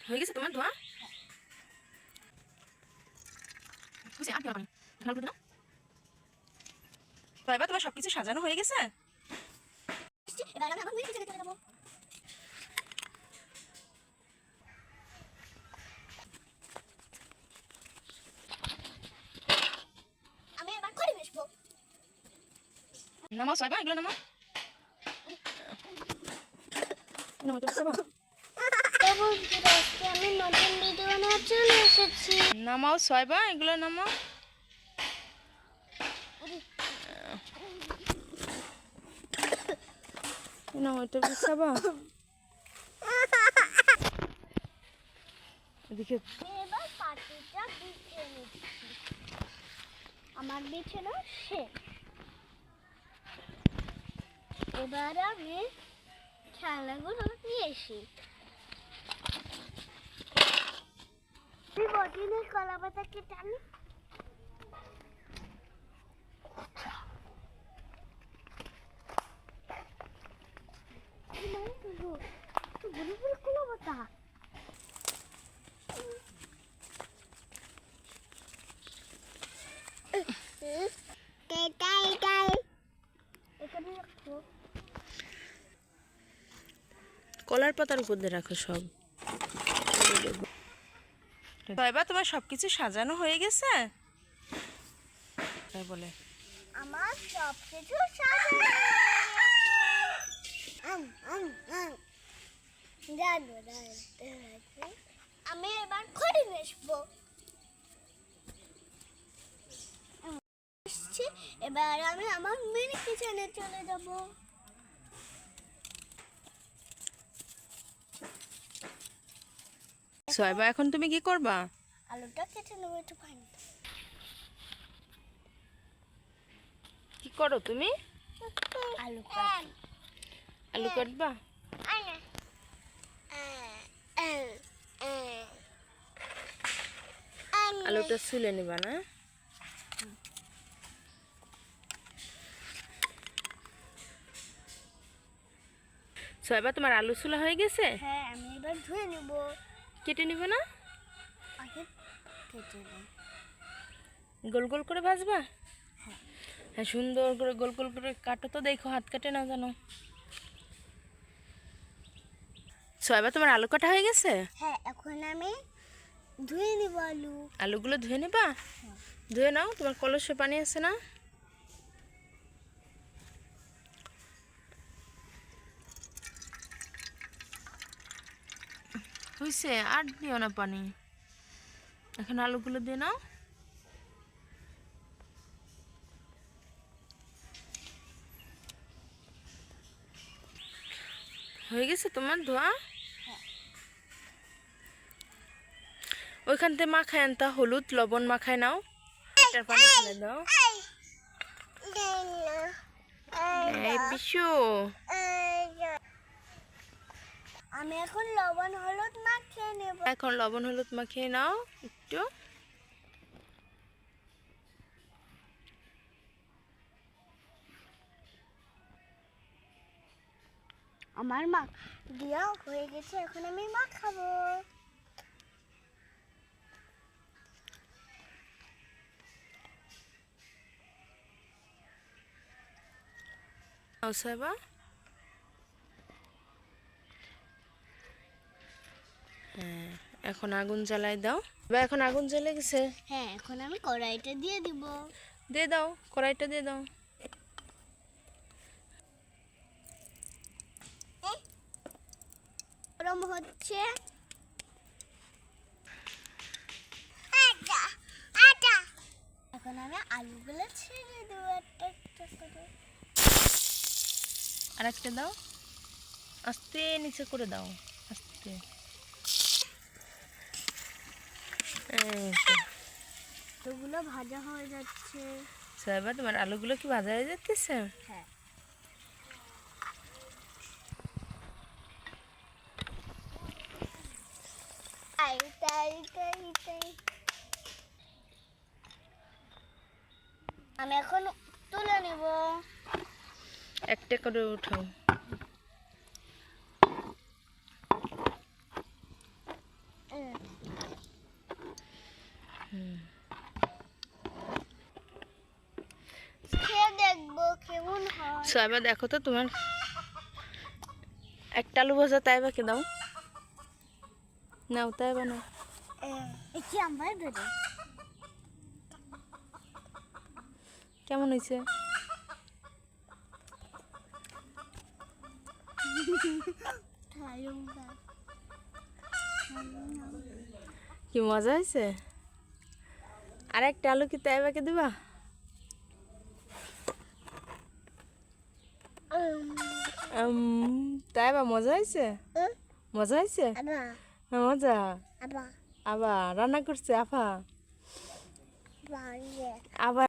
হয়ে গেছে তোমার ধোয়া? এবার তোমার সবকিছু সাজানো হয়ে গেছে? নামাও সাইবা, এগুলো নামাও। আমি নতুন ভিডিও নিয়ে চলে এসেছি। নামাও সাইবা, এগুলো নামাও। নাও এটা বিছাবা। এদিকে এবার পাটিটা বিছিয়ে নিচ্ছি। আমার বিছানো শেষ। এবার আমি খেলনাগুলো নিয়ে এসি। আমি বটিনের কলা পাতাকে টানি। কলা পাতা কলার পাতার উপর দিয়ে রাখো সব। এবার তোমার সবকিছু সাজানো হয়ে গেছে? তাই বলে আমার সবকিছু আমি এবার খড়ি মেশবো। এবার আমি আমার মিনি কিচেনে চলে যাব। সোয়েবা এখন তুমি কি করবা? আলুটা কেটে নেবো একটু পানি। কি করো তুমি? আলু কাট। আলু কাটবা? আলুটা ছুলে নিবা না? সোয়েবা তোমার আলু ছুলা হয়ে গেছে? হ্যাঁ, আমি এবার ধুয়ে নেব। কেটে নিবে না? আগে কেটে নেব। গোল গোল করে ভাজবা? হ্যাঁ, সুন্দর করে গোল গোল করে কাটো তো, দেখো হাত কাটে না জানো। সোয়েবা তোমার আলু কাটা হয়ে গেছে? হ্যাঁ, এখন আমি ধুয়ে নেব আলু। আলুগুলো ধুয়ে নেবা? ধুয়ে নাও, তোমার কলসে পানি আছে না? হয়েছে, আর দিও না পানি। এখন আলুগুলো দিয়ে নাও। হয়ে গেছে তোমার ধোয়া? ওইখান থেকে মাখায় আনতা, হলুদ লবণ মাখায় নাও। এটার পানি ফেলে দাও। এই বিশু, আমি এখন লবণ হলুদ মাখিয়ে নেব। এখন লবণ হলুদ মাখিয়ে নাও একটু। আমার মা দিয়া হয়ে গেছে, এখন আমি মাখাবো। সোয়েবা হ্যাঁ, এখন আগুন জ্বালাই দাও। বা এখন আগুন জ্বলে গেছে। হ্যাঁ, এখন আমি কড়াইটা দিয়ে দিব। দিয়ে দাও, কড়াইটা দিয়ে দাও। গরম হচ্ছে। এখন আমি আলুগুলো ছেড়ে দেবো একটা একটা করে। আর একটা দাও, আস্তে নিচে করে দাও, আস্তে। এগুলো ভাজা হয়ে যাচ্ছে। সোয়েবা তোমার আলুগুলো কি ভাজা হয়ে যাচ্ছে? হ্যাঁ, আমি এখন তুলে নেব। একটা করে উঠাও। এবার দেখো তো তোমার একটা আলু ভাজা তাইবাকে দাও, নাও তাইবা নাও। কি আমার ধরে কেমন হয়েছে? কি মজা হয়েছে? আর একটা আলু কি তাইবাকে দিবা? তাইবা মজা হয়েছে? মজা হয়েছে? মজা। আবার রান্না করছে আফা? আবার